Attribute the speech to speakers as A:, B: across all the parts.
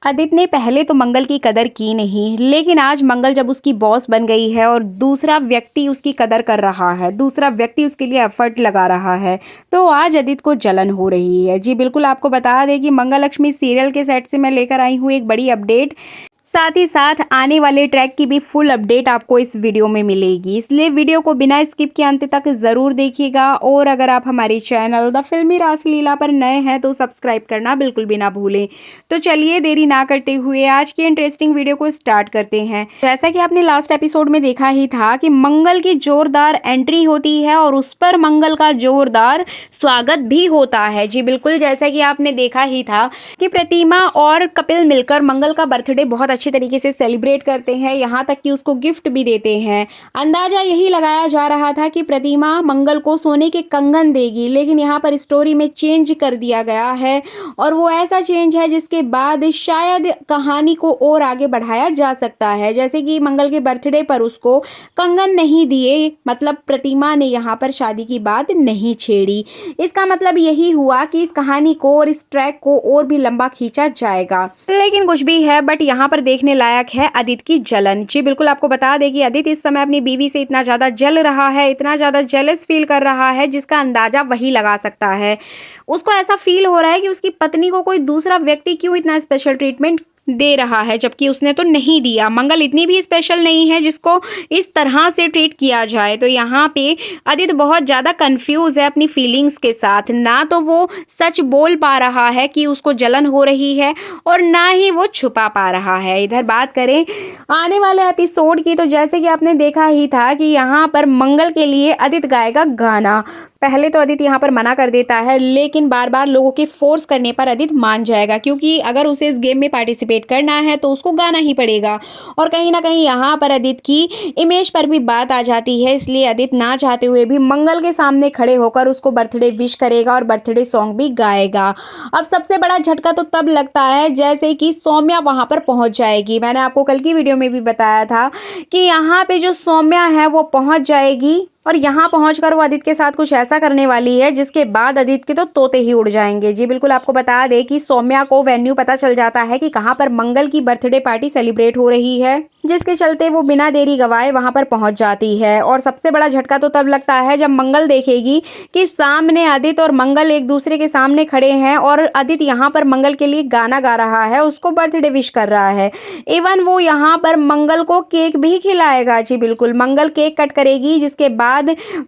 A: आदित्य ने पहले तो मंगल की कदर की नहीं, लेकिन आज मंगल जब उसकी बॉस बन गई है और दूसरा व्यक्ति उसकी कदर कर रहा है, दूसरा व्यक्ति उसके लिए एफर्ट लगा रहा है, तो आज आदित्य को जलन हो रही है। जी बिल्कुल, आपको बता दें कि मंगल लक्ष्मी सीरियल के सेट से मैं लेकर आई हूँ एक बड़ी अपडेट। साथ ही साथ आने वाले ट्रैक की भी फुल अपडेट आपको इस वीडियो में मिलेगी, इसलिए वीडियो को बिना स्किप के अंत तक ज़रूर देखिएगा। और अगर आप हमारे चैनल द फिल्मी रासलीला पर नए हैं तो सब्सक्राइब करना बिल्कुल भी ना भूलें। तो चलिए देरी ना करते हुए आज की इंटरेस्टिंग वीडियो को स्टार्ट करते हैं। जैसा कि आपने लास्ट एपिसोड में देखा ही था कि मंगल की जोरदार एंट्री होती है और उस पर मंगल का जोरदार स्वागत भी होता है। जी बिल्कुल, जैसा कि आपने देखा ही था कि प्रतिमा और कपिल मिलकर मंगल का बर्थडे बहुत अच्छे तरीके से सेलिब्रेट करते हैं, यहाँ तक कि उसको गिफ्ट भी देते हैं। अंदाजा यही लगाया जा रहा था कि प्रतिमा मंगल को सोने के कंगन देगी, लेकिन यहाँ पर स्टोरी में चेंज कर दिया गया है और वो ऐसा चेंज है जिसके बाद शायद कहानी को और आगे बढ़ाया जा सकता है। जैसे कि मंगल के बर्थडे पर उसको कंगन नहीं दिए, मतलब प्रतिमा ने यहाँ पर शादी की बात नहीं छेड़ी। इसका मतलब यही हुआ कि इस कहानी को और इस ट्रैक को और भी लंबा खींचा जाएगा। लेकिन कुछ भी है, बट यहाँ पर देखने लायक है आदित्य की जलन। जी बिल्कुल, आपको बता दें कि आदित्य इस समय अपनी बीवी से इतना ज्यादा जल रहा है, इतना ज्यादा जेलस फील कर रहा है, जिसका अंदाजा वही लगा सकता है। उसको ऐसा फील हो रहा है कि उसकी पत्नी को कोई दूसरा व्यक्ति क्यों इतना स्पेशल ट्रीटमेंट दे रहा है, जबकि उसने तो नहीं दिया। मंगल इतनी भी स्पेशल नहीं है जिसको इस तरह से ट्रीट किया जाए। तो यहाँ पे आदित्य बहुत ज़्यादा कंफ्यूज है अपनी फीलिंग्स के साथ। ना तो वो सच बोल पा रहा है कि उसको जलन हो रही है और ना ही वो छुपा पा रहा है। इधर बात करें आने वाले एपिसोड की, तो जैसे कि आपने देखा ही था कि यहाँ पर मंगल के लिए आदित्य गाएगा गाना। पहले तो आदित्य यहाँ पर मना कर देता है, लेकिन बार बार लोगों के फोर्स करने पर आदित्य मान जाएगा, क्योंकि अगर उसे इस गेम में पार्टिसिपेट करना है तो उसको गाना ही पड़ेगा। और कहीं ना कहीं यहाँ पर आदित्य की इमेज पर भी बात आ जाती है, इसलिए आदित्य ना चाहते हुए भी मंगल के सामने खड़े होकर उसको बर्थडे विश करेगा और बर्थडे सॉन्ग भी गाएगा। अब सबसे बड़ा झटका तो तब लगता है जैसे कि सौम्या वहां पर पहुंच जाएगी। मैंने आपको कल की वीडियो में भी बताया था कि यहाँ पे जो सौम्या है वो पहुंच जाएगी और यहाँ पहुंचकर वो आदित्य के साथ कुछ ऐसा करने वाली है जिसके बाद आदित्य के तो तोते ही उड़ जाएंगे। जी बिल्कुल, आपको बता दें कि सौम्या को वेन्यू पता चल जाता है कि कहाँ पर मंगल की बर्थडे पार्टी सेलिब्रेट हो रही है, जिसके चलते वो बिना देरी गवाए वहां पर पहुंच जाती है। और सबसे बड़ा झटका तो तब लगता है जब मंगल देखेगी कि सामने आदित्य और मंगल एक दूसरे के सामने खड़े हैं और आदित्य यहाँ पर मंगल के लिए गाना गा रहा है, उसको बर्थडे विश कर रहा है। इवन वो यहाँ पर मंगल को केक भी खिलाएगा। जी बिल्कुल, मंगल केक कट करेगी, जिसके बाद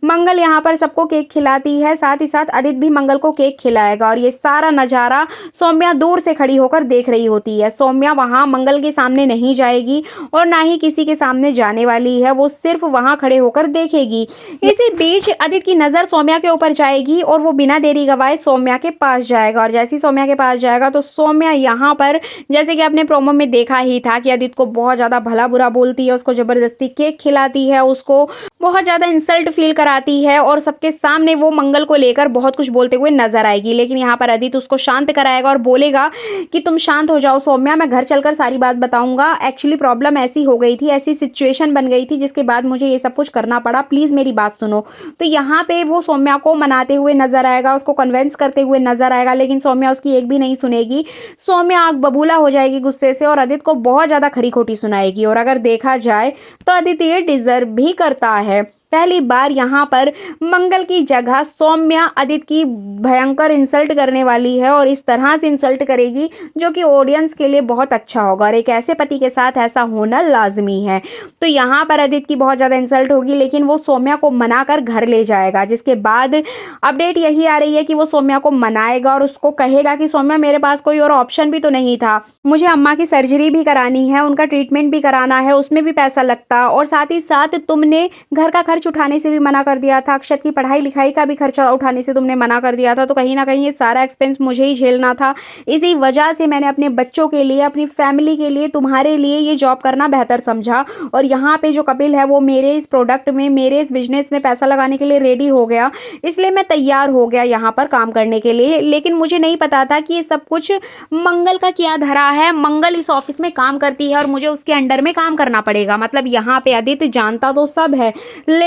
A: मंगल यहाँ पर सबको केक खिलाती है, साथ ही साथ आदित्य भी मंगल को केक खिलाएगा। और ये सारा नजारा सौम्या दूर से खड़ी होकर देख रही होती है। सौम्या वहां मंगल के सामने नहीं जाएगी और ना ही किसी के सामने जाने वाली है, वो सिर्फ वहां खड़े होकर देखेगी। इसी बीच आदित्य की नजर सौम्या के ऊपर जाएगी और वो बिना देरी गवाए सौम्या के पास जाएगा। और जैसे ही सौम्या के पास जाएगा तो सौम्या यहाँ पर, जैसे कि आपने प्रोमो में देखा ही था, कि आदित्य को बहुत ज्यादा भला बुरा बोलती है, उसको जबरदस्ती केक खिलाती है, उसको बहुत ज्यादा इंसल्ट फील कराती है और सबके सामने वो मंगल को लेकर बहुत कुछ बोलते हुए नजर आएगी। लेकिन यहाँ पर आदित्य उसको शांत कराएगा और बोलेगा कि तुम शांत हो जाओ सौम्या, मैं घर चलकर सारी बात बताऊंगा। एक्चुअली प्रॉब्लम ऐसी हो गई थी, ऐसी सिचुएशन बन गई थी जिसके बाद मुझे ये सब कुछ करना पड़ा, प्लीज मेरी बात सुनो। तो यहाँ पे वो सौम्या को मनाते हुए नजर आएगा, उसको कन्विंस करते हुए नजर आएगा, लेकिन सौम्या उसकी एक भी नहीं सुनेगी। सौम्या आग बबूला हो जाएगी गुस्से से और आदित्य को बहुत ज्यादा खरी खोटी सुनाएगी। और अगर देखा जाए तो आदित्य ये डिजर्व भी करता है। पहली बार यहाँ पर मंगल की जगह सौम्या आदित्य की भयंकर इंसल्ट करने वाली है और इस तरह से इंसल्ट करेगी जो कि ऑडियंस के लिए बहुत अच्छा होगा। और एक ऐसे पति के साथ ऐसा होना लाजमी है। तो यहाँ पर आदित्य की बहुत ज़्यादा इंसल्ट होगी, लेकिन वो सौम्या को मनाकर घर ले जाएगा। जिसके बाद अपडेट यही आ रही है कि वो सौम्या को मनाएगा और उसको कहेगा कि सौम्या, मेरे पास कोई और ऑप्शन भी तो नहीं था, मुझे अम्मा की सर्जरी भी करानी है, उनका ट्रीटमेंट भी कराना है, उसमें भी पैसा लगता, और साथ ही साथ तुमने घर का खर्च उठाने से भी मना कर दिया था, अक्षत की पढ़ाई लिखाई का भी खर्चा उठाने से तुमने मना कर दिया था। तो कहीं ना कहीं ये सारा एक्सपेंस मुझे ही झेलना था। इसी वजह से मैंने अपने बच्चों के लिए, अपनी फैमिली के लिए, तुम्हारे लिए ये जॉब करना बेहतर समझा। और यहाँ पे जो कपिल है वो मेरे इस प्रोडक्ट में, मेरे इस बिजनेस में पैसा लगाने के लिए रेडी हो गया, इसलिए मैं तैयार हो गया यहाँ पर काम करने के लिए। लेकिन मुझे नहीं पता था कि ये सब कुछ मंगल का क्या धरा है। मंगल इस ऑफिस में काम करती है और मुझे उसके अंडर में काम करना पड़ेगा। मतलब यहाँ पे आदित्य जानता तो सब है,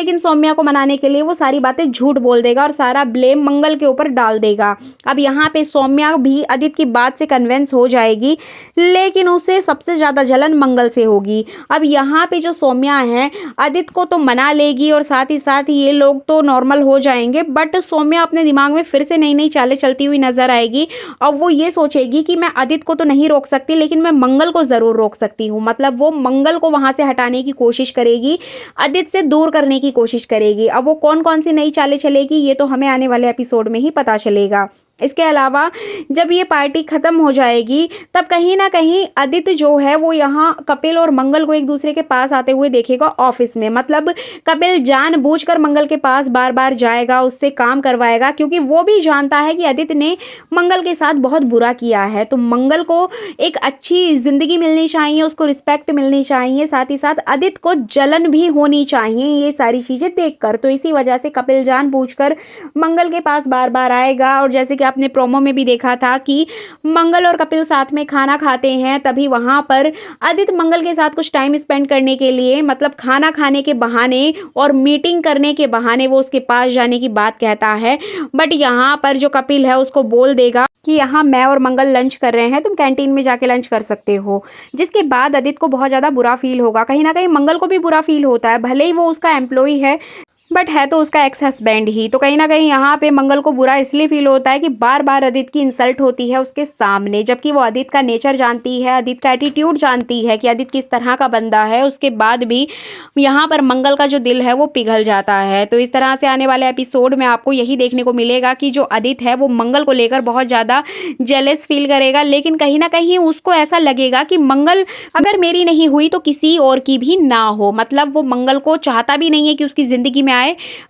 A: लेकिन सौम्या को मनाने के लिए वो सारी बातें झूठ बोल देगा और सारा ब्लेम मंगल के ऊपर डाल देगा। अब यहाँ पे सौम्या भी आदित्य की बात से कन्विंस हो जाएगी, लेकिन उसे सबसे ज़्यादा जलन मंगल से होगी। अब यहाँ पे जो सौम्या है आदित्य को तो मना लेगी और साथ ही साथ ये लोग तो नॉर्मल हो जाएंगे, बट सौम्या अपने दिमाग में फिर से नई नई चालें चलती हुई नजर आएगी। अब वो ये सोचेगी कि मैं आदित्य को तो नहीं रोक सकती, लेकिन मैं मंगल को ज़रूर रोक सकती हूँ। मतलब वो मंगल को वहाँ से हटाने की कोशिश करेगी, आदित्य से दूर करने की कोशिश करेगी। अब वो कौन कौन सी नई चालें चलेगी ये तो हमें आने वाले एपिसोड में ही पता चलेगा। इसके अलावा जब ये पार्टी ख़त्म हो जाएगी तब कहीं ना कहीं आदित्य जो है वो यहाँ कपिल और मंगल को एक दूसरे के पास आते हुए देखेगा ऑफिस में। मतलब कपिल जानबूझकर मंगल के पास बार बार जाएगा, उससे काम करवाएगा, क्योंकि वो भी जानता है कि आदित्य ने मंगल के साथ बहुत बुरा किया है। तो मंगल को एक अच्छी ज़िंदगी मिलनी चाहिए, उसको रिस्पेक्ट मिलनी चाहिए, साथ ही साथ आदित्य को जलन भी होनी चाहिए ये सारी चीज़ें देखकर। तो इसी वजह से कपिल जानबूझकर मंगल के पास बार बार आएगा। और जैसे कि आपने प्रोमो में भी देखा था कि मंगल और कपिल साथ में खाना खाते हैं, तभी वहां पर आदित्य मंगल के साथ कुछ टाइम स्पेंड करने के लिए, मतलब खाना खाने के बहाने और मीटिंग करने के बहाने वो उसके पास जाने की बात कहता है। बट यहाँ पर जो कपिल है उसको बोल देगा कि यहाँ मैं और मंगल लंच कर रहे हैं, तुम कैंटीन में जाके लंच कर सकते हो। जिसके बाद आदित्य को बहुत ज़्यादा बुरा फील होगा, कहीं ना कहीं मंगल को भी बुरा फील होता है, भले ही वो उसका एम्प्लॉय है बट है तो उसका एक्स हस्बैंड ही। तो कहीं ना कहीं यहाँ पे मंगल को बुरा इसलिए फील होता है कि बार बार आदित्य की इंसल्ट होती है उसके सामने, जबकि वो आदित्य का नेचर जानती है, आदित्य का एटीट्यूड जानती है कि आदित्य किस तरह का बंदा है। उसके बाद भी यहाँ पर मंगल का जो दिल है वो पिघल जाता है। तो इस तरह से आने वाले एपिसोड में आपको यही देखने को मिलेगा कि जो आदित्य है वो मंगल को लेकर बहुत ज़्यादा जेलस फील करेगा, लेकिन कहीं ना कहीं उसको ऐसा लगेगा कि मंगल अगर मेरी नहीं हुई तो किसी और की भी ना हो। मतलब वो मंगल को चाहता भी नहीं है कि उसकी ज़िंदगी में आए,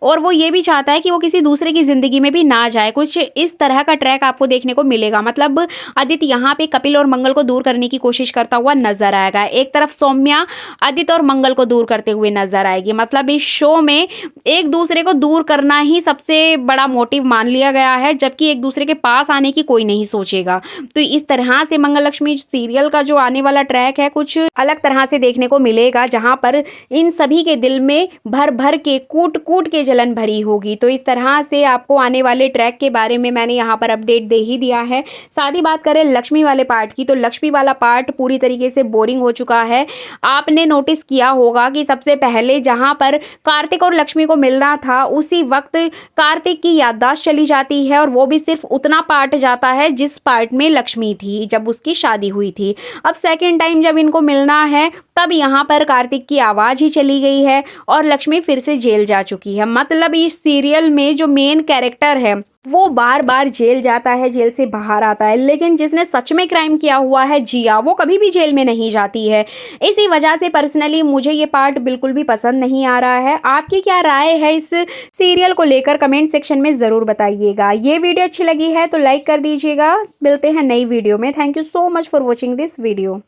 A: और वो ये भी चाहता है कि वो किसी दूसरे की जिंदगी में भी ना जाए। कुछ इस तरह का ट्रैक आपको देखने को मिलेगा। मतलब आदित्य यहाँ पे कपिल और मंगल को दूर करने की कोशिश करता हुआ नजर आएगा, एक तरफ सौम्या आदित्य और मंगल को दूर करते हुए नजर आएगी। मतलब इस शो में एक दूसरे को दूर करना ही सबसे बड़ा मोटिव मान लिया गया है, जबकि एक दूसरे के पास आने की कोई नहीं सोचेगा। तो इस तरह से मंगल लक्ष्मी सीरियल का जो आने वाला ट्रैक है कुछ अलग तरह से देखने को मिलेगा, जहां पर इन सभी के दिल में भर भर के कूट कूट के जलन भरी होगी। तो इस तरह से आपको आने वाले ट्रैक के बारे में मैंने यहाँ पर अपडेट दे ही दिया है। साथ ही बात करें लक्ष्मी वाले पार्ट की, तो लक्ष्मी वाला पार्ट पूरी तरीके से बोरिंग हो चुका है। आपने नोटिस किया होगा कि सबसे पहले जहां पर कार्तिक और लक्ष्मी को मिलना था उसी वक्त कार्तिक की याददाश्त चली जाती है, और वो भी सिर्फ उतना पार्ट जाता है जिस पार्ट में लक्ष्मी थी जब उसकी शादी हुई थी। अब सेकेंड टाइम जब इनको मिलना है तब यहाँ पर कार्तिक की आवाज़ ही चली गई है और लक्ष्मी फिर से जेल जा चुकी है। मतलब इस सीरियल में जो मेन कैरेक्टर है वो बार बार जेल जाता है, जेल से बाहर आता है, लेकिन जिसने सच में क्राइम किया हुआ है जिया, वो कभी भी जेल में नहीं जाती है। इसी वजह से पर्सनली मुझे ये पार्ट बिल्कुल भी पसंद नहीं आ रहा है। आपकी क्या राय है इस सीरियल को लेकर कमेंट सेक्शन में ज़रूर बताइएगा। ये वीडियो अच्छी लगी है तो लाइक कर दीजिएगा। मिलते हैं नई वीडियो में। Thank you so much for watching this video.